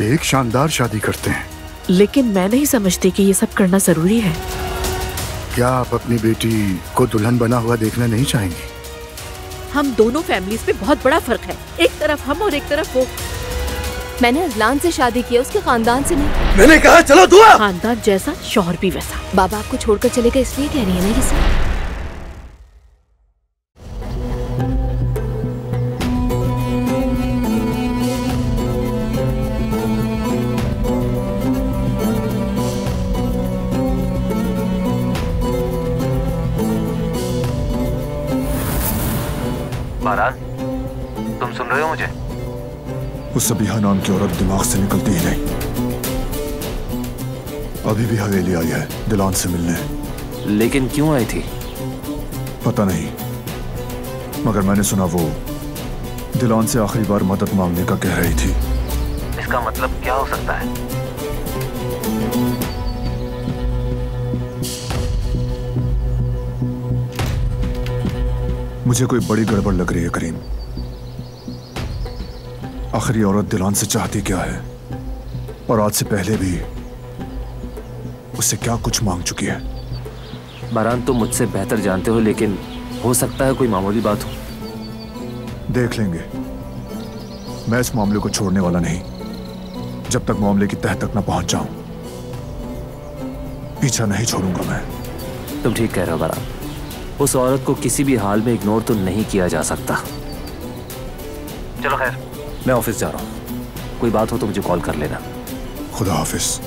एक शानदार शादी करते हैं। लेकिन मैं नहीं समझती कि ये सब करना जरूरी है। क्या आप अपनी बेटी को दुल्हन बना हुआ देखना नहीं चाहेंगी? हम दोनों फैमिलीज में बहुत बड़ा फर्क है, एक तरफ हम और एक तरफ वो। मैंने अजलान से शादी की, उसके खानदान से नहीं। मैंने कहा चलो दुआ। खानदान जैसा शौहर भी वैसा। बाबा आपको छोड़कर चले गए इसलिए कह रही है ना ये सब? महाराज, तुम सुन रहे हो मुझे? उस सबिहा नाम की औरत दिमाग से निकलती ही नहीं। अभी भी हवेली आई है दिलान से मिलने। लेकिन क्यों आई थी? पता नहीं, मगर मैंने सुना वो दिलान से आखिरी बार मदद मांगने का कह रही थी। इसका मतलब क्या हो सकता है? मुझे कोई बड़ी गड़बड़ लग रही है करीम। आखिरी औरत दिलान से चाहती क्या है, और आज से पहले भी उससे क्या कुछ मांग चुकी है। बारान, तुम मुझसे बेहतर जानते हो, लेकिन हो सकता है कोई मामूली बात हो। देख लेंगे। मैं इस मामले को छोड़ने वाला नहीं जब तक मामले की तह तक न पहुंच जाऊं। पीछा नहीं छोड़ूंगा मैं। तुम ठीक कह रहे हो बारान, उस औरत को किसी भी हाल में इग्नोर तो नहीं किया जा सकता। चलो खैर, मैं ऑफिस जा रहा हूँ। कोई बात हो तो मुझे कॉल कर लेना। खुदा हाफिज।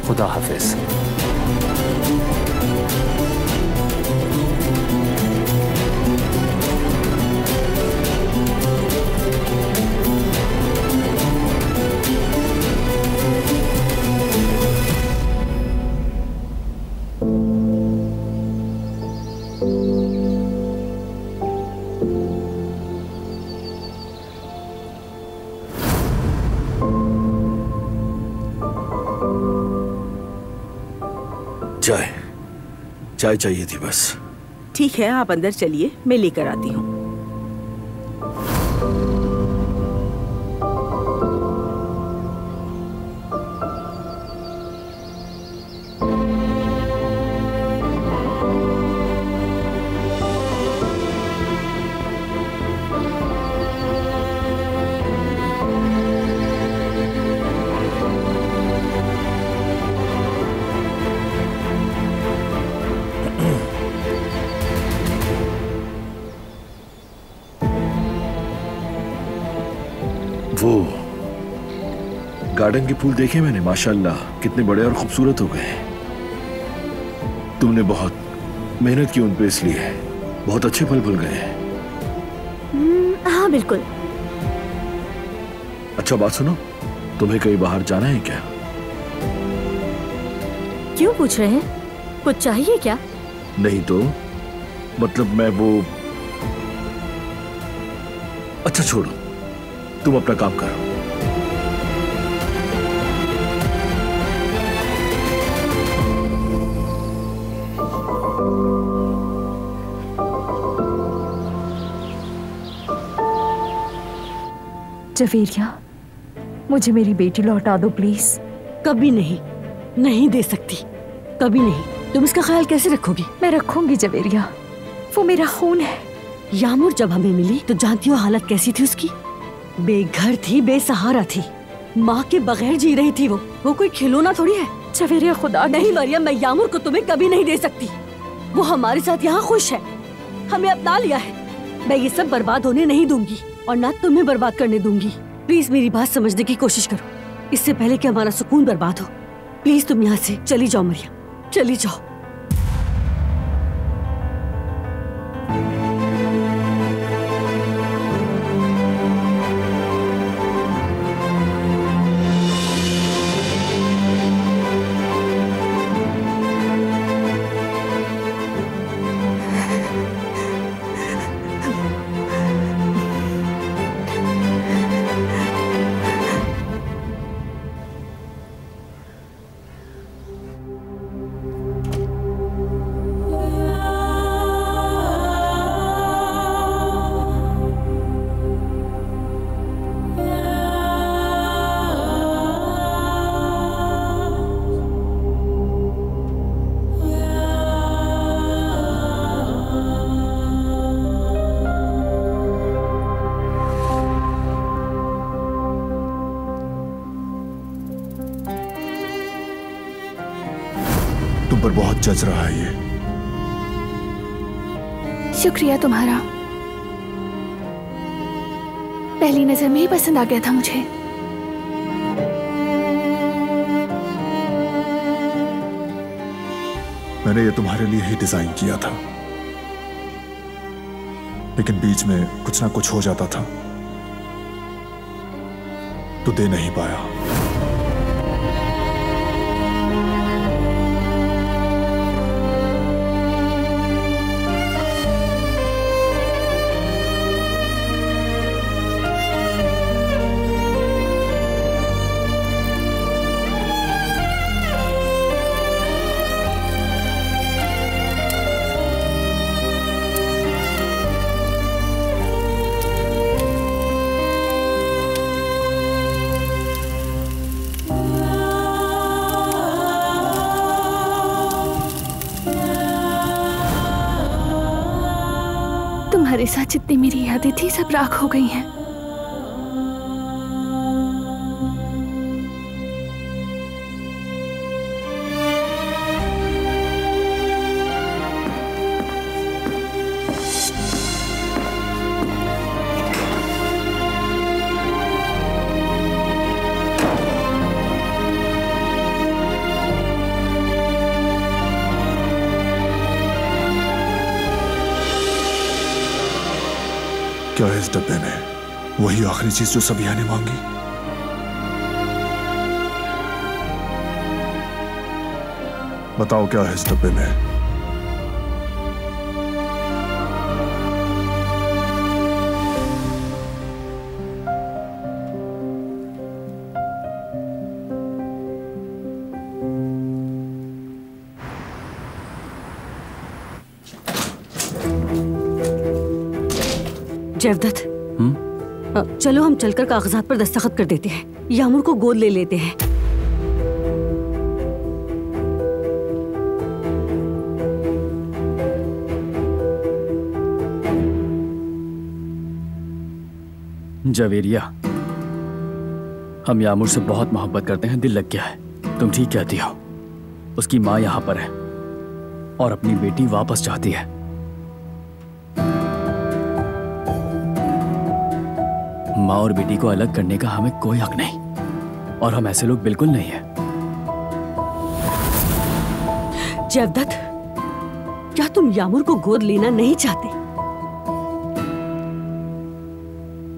खुदा हाफिज। चाय चाय चाहिए थी बस। ठीक है, आप अंदर चलिए, मैं लेकर आती हूँ। वो गार्डन के फूल देखे मैंने, माशाल्लाह कितने बड़े और खूबसूरत हो गए। तुमने बहुत मेहनत की उन पे, इसलिए बहुत अच्छे फल फूल गए। हाँ बिल्कुल। अच्छा बात सुनो, तुम्हें कहीं बाहर जाना है क्या? क्यों पूछ रहे हैं? कुछ चाहिए क्या? नहीं तो मतलब मैं वो। अच्छा छोड़ो, तुम अपना काम करो। जवेरिया, मुझे मेरी बेटी लौटा दो प्लीज। कभी नहीं, नहीं दे सकती, कभी नहीं। तुम इसका ख्याल कैसे रखोगी? मैं रखूंगी जवेरिया, वो मेरा खून है। यामुर जब हमें मिली तो जानती हो हालत कैसी थी उसकी? बेघर थी, बेसहारा थी, माँ के बगैर जी रही थी। वो कोई खिलौना थोड़ी है। जवेरिया खुदा नहीं मरियम, मैं यामुर को तुम्हें कभी नहीं दे सकती। वो हमारे साथ यहाँ खुश है, हमें अपना लिया है। मैं ये सब बर्बाद होने नहीं दूंगी और ना तुम्हें बर्बाद करने दूंगी। प्लीज मेरी बात समझने की कोशिश करो, इससे पहले कि हमारा सुकून बर्बाद हो। प्लीज तुम यहाँ से चली जाओ मरियम, चली जाओ। पर बहुत जच रहा है ये। शुक्रिया तुम्हारा। पहली नजर में ही पसंद आ गया था मुझे। मैंने ये तुम्हारे लिए ही डिजाइन किया था, लेकिन बीच में कुछ ना कुछ हो जाता था तो दे नहीं पाया। तुम्हारे साथ जितनी मेरी यादें थी सब राख हो गई हैं। क्या है इस डब्बे में? वही आखिरी चीज जो सबिया ने मांगी। बताओ क्या है इस डब्बे में? जयवदत्त, चलो हम चलकर कागजात पर दस्तखत कर देते हैं। यामुर को गोद ले लेते हैं। जवेरिया, हम यामुर से बहुत मोहब्बत करते हैं, दिल लग गया है। तुम ठीक कहती हो। उसकी माँ यहाँ पर है और अपनी बेटी वापस चाहती है। माँ और बेटी को अलग करने का हमें कोई हक नहीं, और हम ऐसे लोग बिल्कुल नहीं हैं। जयवदत्त, क्या तुम यामुर को गोद लेना नहीं चाहते?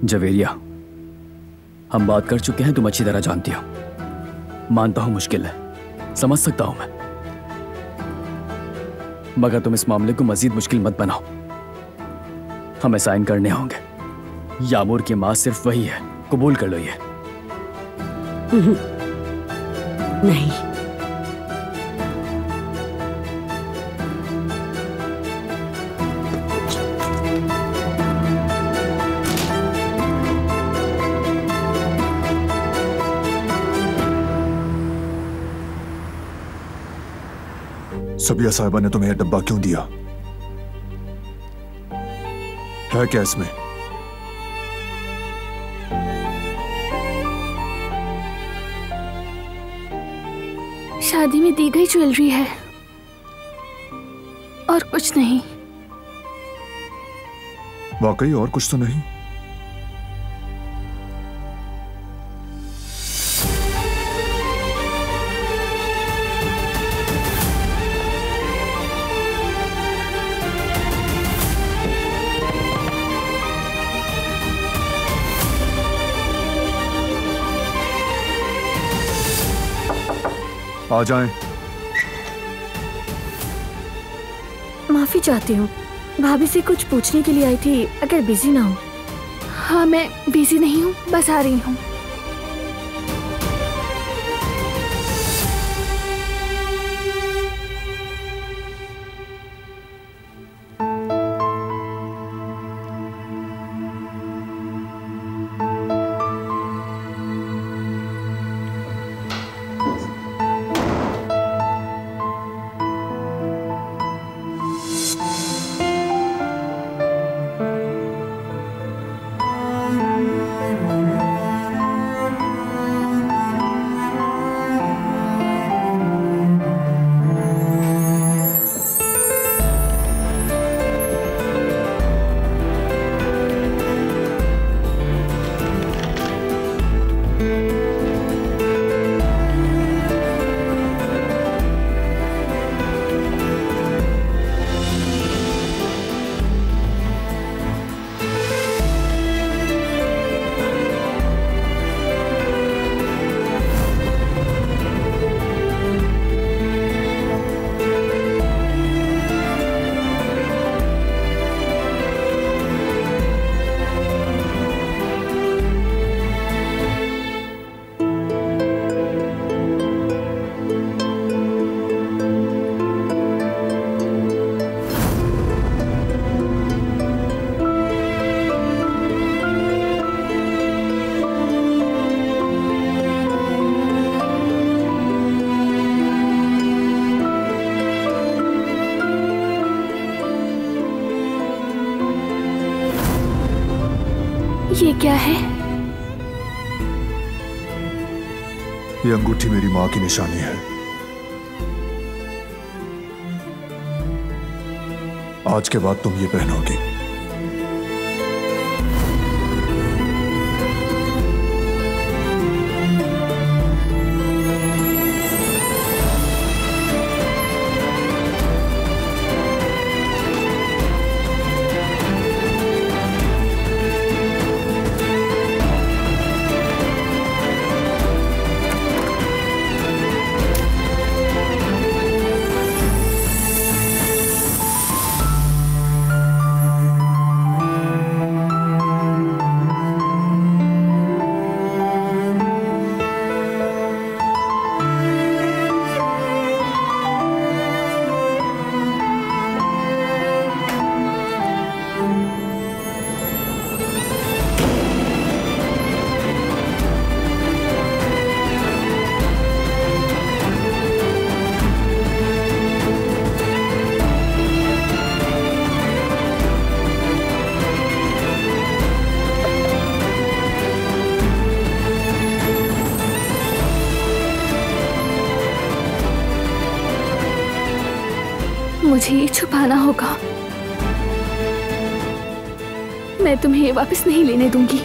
जवेरिया, हम बात कर चुके हैं, तुम अच्छी तरह जानती हो। मानता हूं मुश्किल है, समझ सकता हूं मैं, मगर तुम इस मामले को मजीद मुश्किल मत बनाओ। हमें साइन करने होंगे। यामुर की मां सिर्फ वही है, कबूल कर लो ये। नहीं, सबिया साहिबा ने तुम्हें यह डब्बा क्यों दिया? है क्या इसमें? शादी में दी गई ज्वेलरी है और कुछ नहीं। वाकई और कुछ तो नहीं? आ जाएं। माफी चाहती हूँ, भाभी से कुछ पूछने के लिए आई थी, अगर बिजी ना हो। हाँ, मैं बिजी नहीं हूँ, बस आ रही हूँ। क्या है? ये अंगूठी मेरी माँ की निशानी है। आज के बाद तुम ये पहनोगी। मुझे ये छुपाना होगा। मैं तुम्हें ये वापस नहीं लेने दूंगी।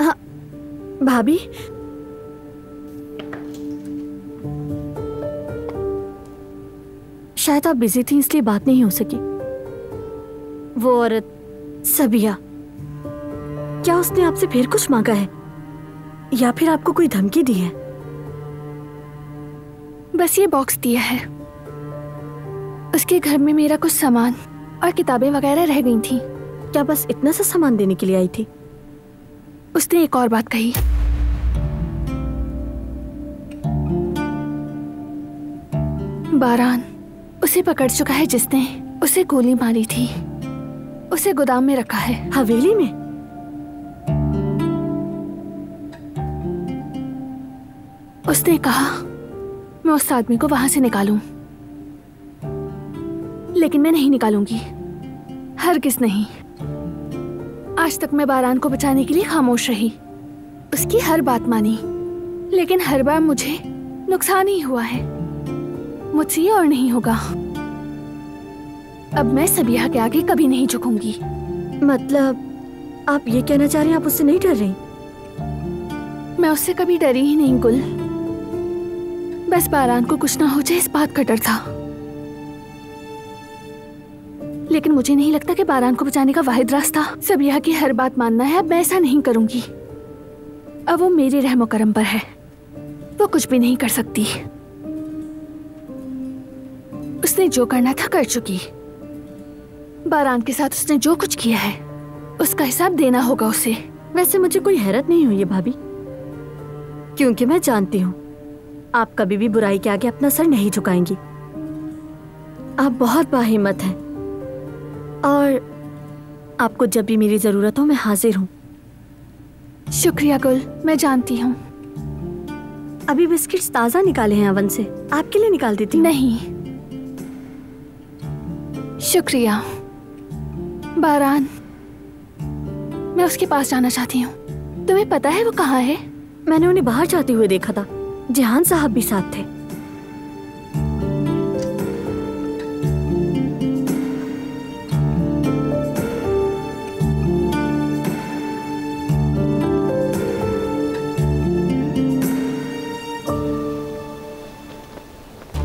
हाँ, भाभी, शायद आप बिजी थी इसलिए बात नहीं हो सकी। वो औरत सबिया, क्या उसने आपसे फिर कुछ मांगा है या फिर आपको कोई धमकी दी है? बस ये बॉक्स दिया है। उसके घर में मेरा कुछ सामान और किताबें वगैरह रह गई थी। क्या बस इतना सा सामान देने के लिए आई थी? उसने एक और बात कही। बारान उसे पकड़ चुका है जिसने उसे गोली मारी थी। उसे गोदाम में रखा है। हवेली में? उसने कहा मैं उस आदमी को वहां से निकालूं, लेकिन मैं नहीं निकालूंगी, हरगिज़ नहीं। आज तक मैं बारान को बचाने के लिए खामोश रही, उसकी हर बात मानी, लेकिन हर बार मुझे नुकसान ही हुआ है। मुझसे ये और नहीं होगा। अब मैं सबिया के आगे कभी नहीं झुकूंगी। मतलब आप ये कहना चाह रही हैं आप उससे नहीं डर रही? मैं उससे कभी डरी ही नहीं गुल। बस बारान को कुछ ना हो जाए इस बात का डर था। लेकिन मुझे नहीं लगता कि बारान को बचाने का वाहिद रास्ता सबिया की हर बात मानना है। अब मैं ऐसा नहीं करूंगी। अब वो मेरे रहमो करम पर है, वो कुछ भी नहीं कर सकती। उसने जो करना था कर चुकी। बारान के साथ उसने जो कुछ किया है उसका हिसाब देना होगा उसे। वैसे मुझे कोई हैरत नहीं हुई है भाभी, क्योंकि मैं जानती हूँ आप कभी भी बुराई के आगे अपना सर नहीं झुकाएंगी। आप बहुत बाहिम्मत हैं और आपको जब भी मेरी जरूरत हो मैं हाजिर हूँ। शुक्रिया गुल, मैं जानती हूँ। अभी बिस्किट्स ताज़ा निकाले हैं अवन से, आपके लिए निकाल देती हूँ। नहीं शुक्रिया। बारान, मैं उसके पास जाना चाहती हूँ। तुम्हें पता है वो कहाँ है? मैंने उन्हें बाहर जाते हुए देखा था। जहान साहब भी साथ थे।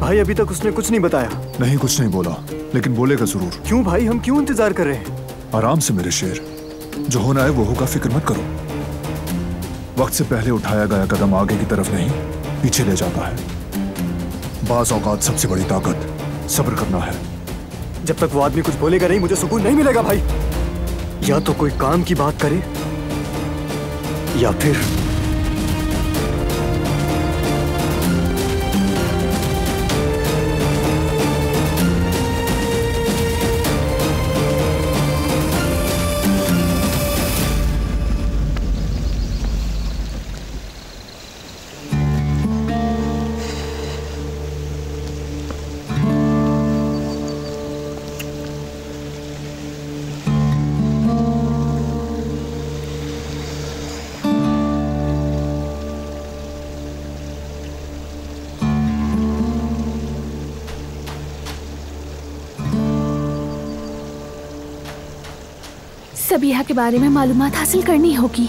भाई अभी तक उसने कुछ नहीं बताया। नहीं, कुछ नहीं बोला, लेकिन बोलेगा जरूर। क्यों भाई, हम क्यों इंतजार कर रहे हैं? आराम से मेरे शेर, जो होना है वो होगा, फिक्र मत करो। वक्त से पहले उठाया गया कदम आगे की तरफ नहीं पीछे ले जाता है। बाज़ औकात सबसे बड़ी ताकत सब्र करना है। जब तक वो आदमी कुछ बोलेगा नहीं मुझे सुकून नहीं मिलेगा भाई। या तो कोई काम की बात करे या फिर सबीहा के बारे में मालूमात हासिल करनी होगी।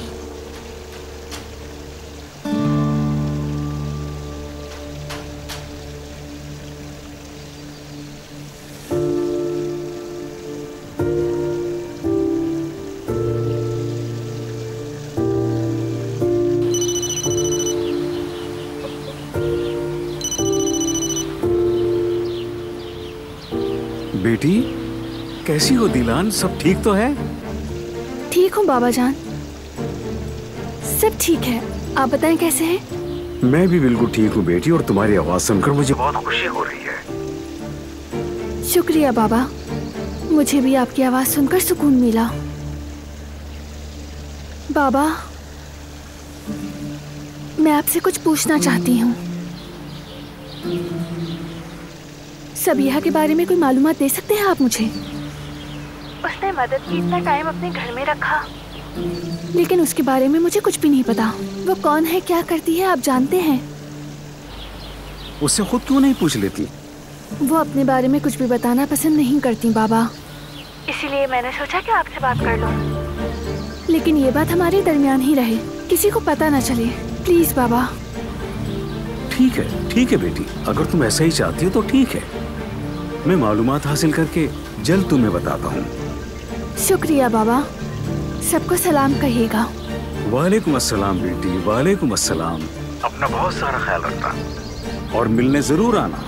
बेटी, कैसी हो दिलान? सब ठीक तो है? ठीक हूँ बाबा जान, सब ठीक है। आप बताएं कैसे हैं? मैं भी बिल्कुल ठीक हूँ बेटी, और तुम्हारी आवाज सुनकर मुझे बहुत खुशी हो रही है। शुक्रिया बाबा, मुझे भी आपकी आवाज सुनकर सुकून मिला। बाबा, मैं आपसे कुछ पूछना चाहती हूँ। सबीहा के बारे में कोई मालूमात दे सकते हैं आप मुझे? उसने मदद की इतना टाइम अपने घर में रखा, लेकिन उसके बारे में मुझे कुछ भी नहीं पता। वो कौन है, क्या करती है, आप जानते हैं? उससे खुद क्यों नहीं पूछ लेती? वो अपने बारे में कुछ भी बताना पसंद नहीं करती बाबा, इसीलिए मैंने सोचा कि आपसे बात कर लूं। लेकिन ये बात हमारे दरमियान ही रहे, किसी को पता ना चले, प्लीज बाबा। ठीक है बेटी, अगर तुम ऐसा ही चाहती हो तो ठीक है। मैं मालूमात हासिल करके जल्द तुम्हें बताता हूँ। शुक्रिया बाबा, सबको सलाम कहिएगा। वालेकुम अस्सलाम बेटी, वालेकुम अस्सलाम। अपना बहुत सारा ख्याल रखना और मिलने जरूर आना।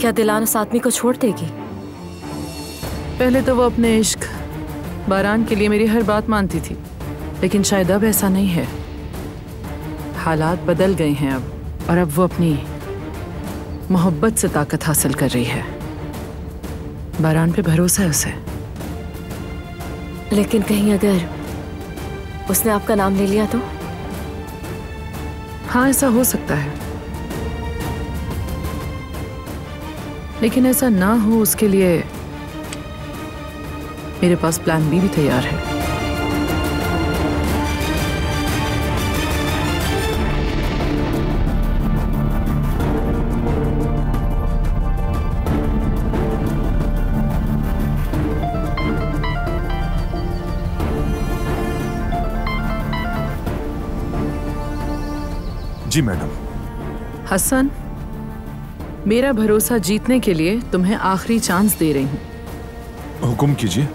क्या दिलान उस आदमी को छोड़ देगी? पहले तो वो अपने इश्क बारान के लिए मेरी हर बात मानती थी, लेकिन शायद अब ऐसा नहीं है। हालात बदल गए हैं अब, और अब वो अपनी मोहब्बत से ताकत हासिल कर रही है। बारान पे भरोसा है उसे। लेकिन कहीं अगर उसने आपका नाम ले लिया तो? हाँ, ऐसा हो सकता है, लेकिन ऐसा ना हो उसके लिए मेरे पास प्लान बी भी तैयार है। जी मैडम। हसन, मेरा भरोसा जीतने के लिए तुम्हें आखिरी चांस दे रही हूँ। हुक्म कीजिए।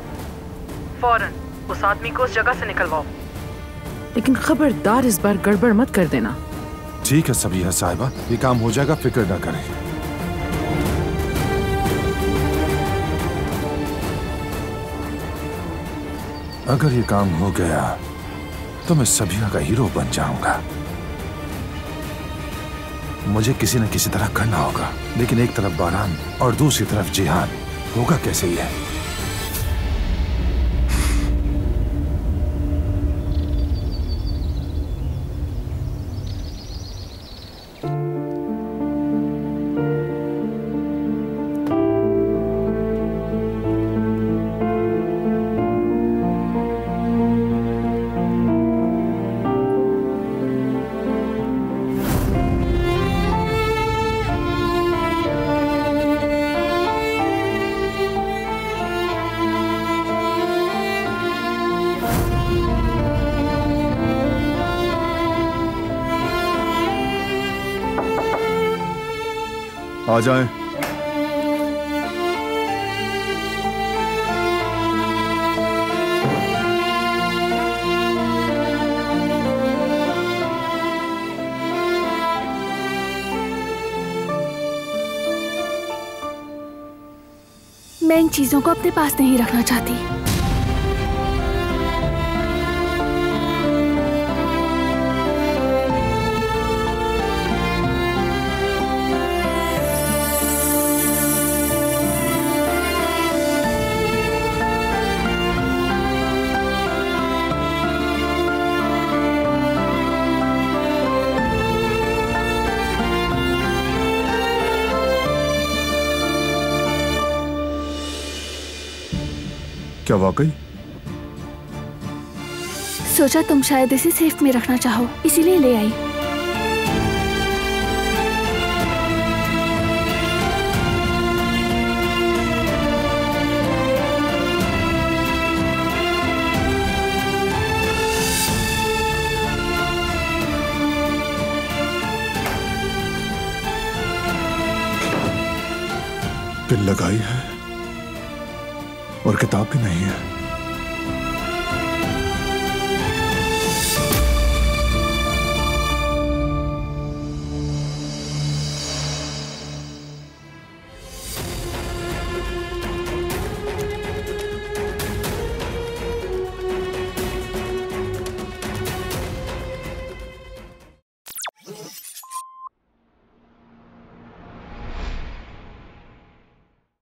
फौरन उस आदमी को उस जगह से निकलवाओ, लेकिन खबरदार इस बार गड़बड़ मत कर देना। ठीक है सबीहा साहिबा, ये काम हो जाएगा, फिक्र ना करें। अगर ये काम हो गया तो मैं सबीहा का हीरो बन जाऊंगा। मुझे किसी न किसी तरह करना होगा, लेकिन एक तरफ बारान और दूसरी तरफ जिहान, होगा कैसे ये? आ जाएं। मैं इन चीजों को अपने पास नहीं रखना चाहती। क्या वाकई? सोचा तुम शायद इसे सेफ में रखना चाहो, इसीलिए ले आई। पिन लगाई है और किताब भी नहीं है।